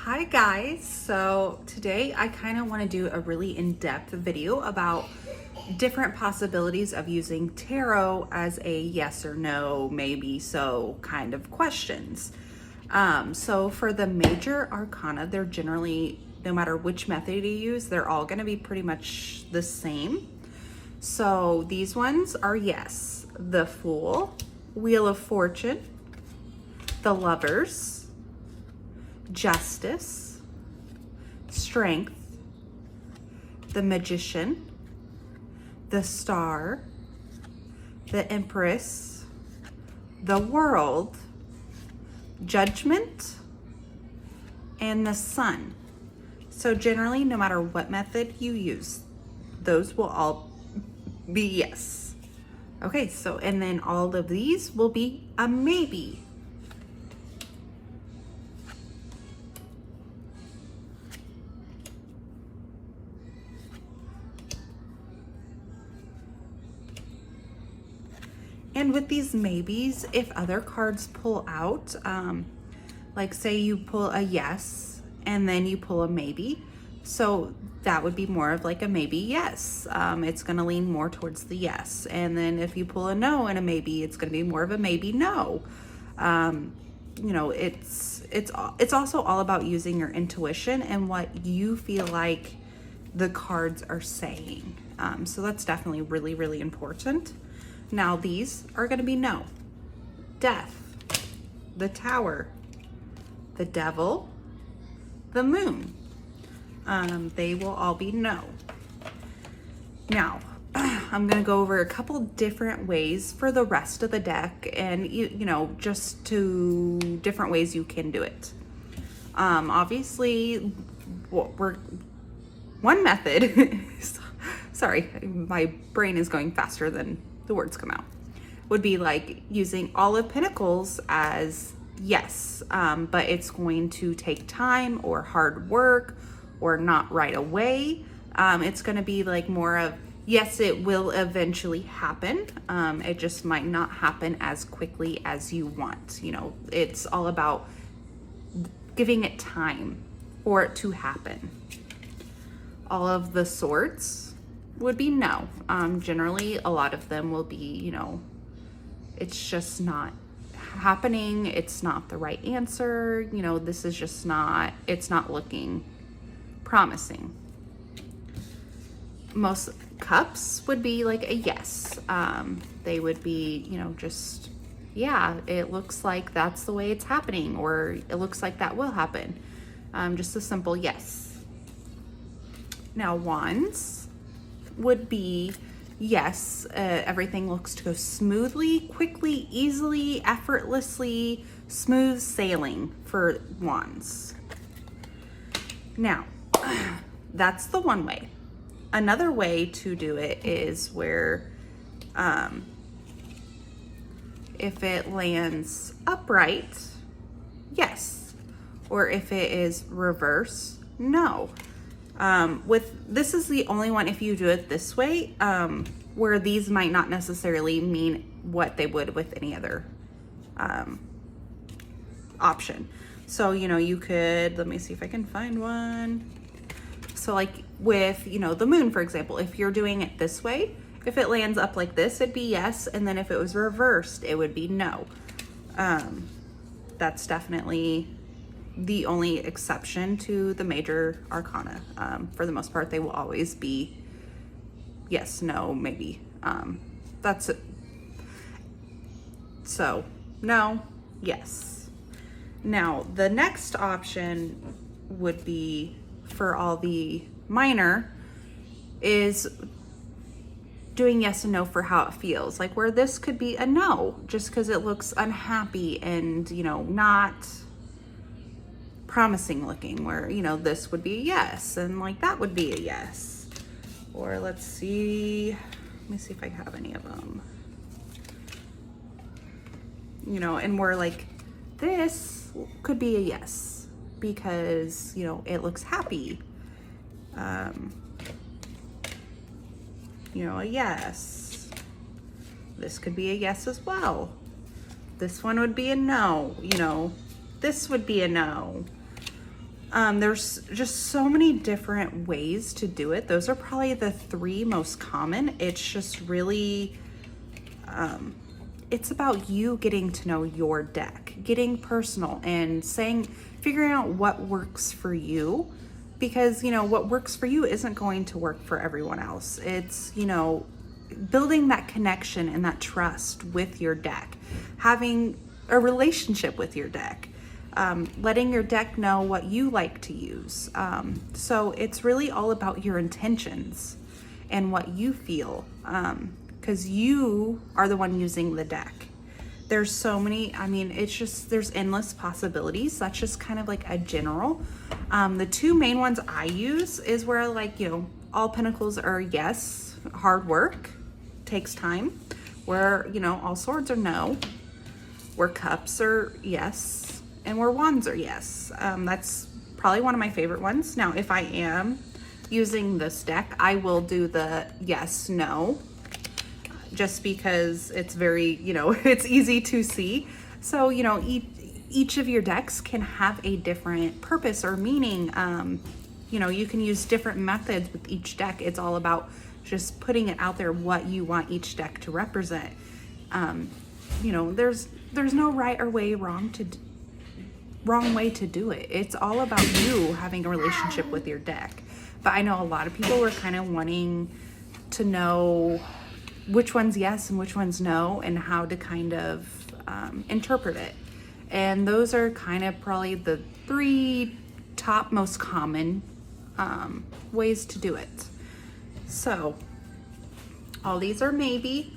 Hi guys, so today I kind of want to do a really in-depth video about different possibilities of using tarot as a yes or no, maybe so kind of questions. So for the major arcana, they're generally, no matter which method you use, they're all going to be pretty much the same. So these ones are yes, the Fool, Wheel of Fortune, the Lovers, Justice, Strength, the Magician, the Star, the Empress, the World, Judgment, and the Sun. So generally, no matter what method you use, those will all be yes. Okay, so and then all of these will be a maybe. And with these maybes, if other cards pull out, like say you pull a yes and then you pull a maybe, so that would be more of like a maybe yes. It's going to lean more towards the yes. And then if you pull a no and a maybe, it's going to be more of a maybe no. You know, it's also all about using your intuition and what you feel like the cards are saying. So that's definitely really, really important. Now these are going to be no. Death, the Tower, the Devil, the Moon. They will all be no. Now, I'm going to go over a couple different ways for the rest of the deck, and you know, just two different ways you can do it. Obviously, one method, sorry, my brain is going faster than the words come out, would be like using all of Pentacles as yes, but it's going to take time or hard work or not right away. It's going to be like more of yes, it will eventually happen. It just might not happen as quickly as you want. You know, it's all about giving it time for it to happen. All of the Swords would be no. Generally, a lot of them will be, you know, it's just not happening. It's not the right answer. You know, this is just not, it's not looking promising. Most Cups would be like a yes. They would be, you know, just, yeah, it looks like that's the way it's happening, or it looks like that will happen. Just a simple yes. Now, Wands would be yes, everything looks to go smoothly, quickly, easily, effortlessly, smooth sailing for Wands. Now, that's the one way. Another way to do it is where if it lands upright, yes, or if it is reverse, no. With this is the only one, if you do it this way, where these might not necessarily mean what they would with any other option. So, you know, you could, let me see if I can find one. So like with, you know, the Moon, for example, if you're doing it this way, if it lands up like this, it'd be yes. And then if it was reversed, it would be no. That's definitely the only exception to the major arcana. For the most part, they will always be yes, no, maybe. That's it. So no, yes. Now the next option would be for all the minor is doing yes and no for how it feels. Like where this could be a no, just because it looks unhappy and, you know, not promising looking, where, you know, this would be a yes and like that would be a yes. Or let's see, let me see if I have any of them, you know, and where like this could be a yes because, you know, it looks happy. You know, a yes. This could be a yes as well. This one would be a no, you know, this would be a no. There's just so many different ways to do it. Those are probably the 3 most common. It's just really, it's about you getting to know your deck, getting personal and figuring out what works for you, because, what works for you isn't going to work for everyone else. It's, building that connection and that trust with your deck, having a relationship with your deck. Letting your deck know what you like to use. So it's really all about your intentions and what you feel, because you are the one using the deck. There's so many, there's endless possibilities. That's just kind of like a general. The 2 main ones I use is where all pentacles are yes, hard work, takes time. Where, all swords are no. Where cups are yes. And where wands are yes. That's probably one of my favorite ones. Now, if I am using this deck, I will do the yes, no, just because it's very, it's easy to see. So, each of your decks can have a different purpose or meaning. You can use different methods with each deck. It's all about just putting it out there what you want each deck to represent. There's no right or wrong way to do it. It's all about you having a relationship with your deck. But I know a lot of people were kind of wanting to know which one's yes and which one's no, and how to kind of interpret it. And those are kind of probably the 3 top most common ways to do it. So all these are maybe.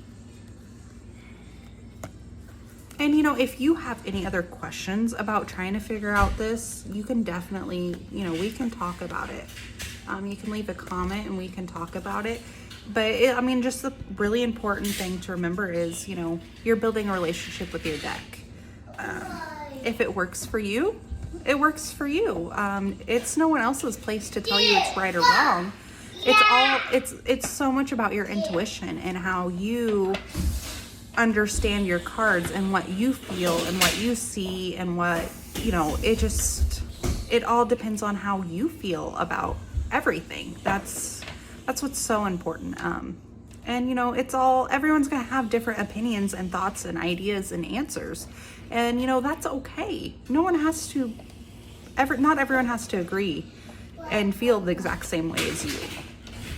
And if you have any other questions about trying to figure out this, you can definitely, we can talk about it. You can leave a comment and we can talk about it. But just the really important thing to remember is, you're building a relationship with your deck. If it works for you, it works for you. It's no one else's place to tell you it's right or wrong. It's so much about your intuition and how you understand your cards and what you feel and what you see and what, it all depends on how you feel about everything. That's what's so important. And everyone's gonna have different opinions and thoughts and ideas and answers, and that's okay. Not everyone has to agree and feel the exact same way as you.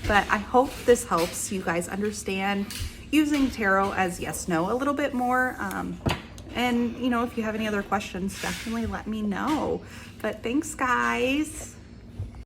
But I hope this helps you guys understand using tarot as yes, no a little bit more. And if you have any other questions, definitely let me know. But thanks, guys.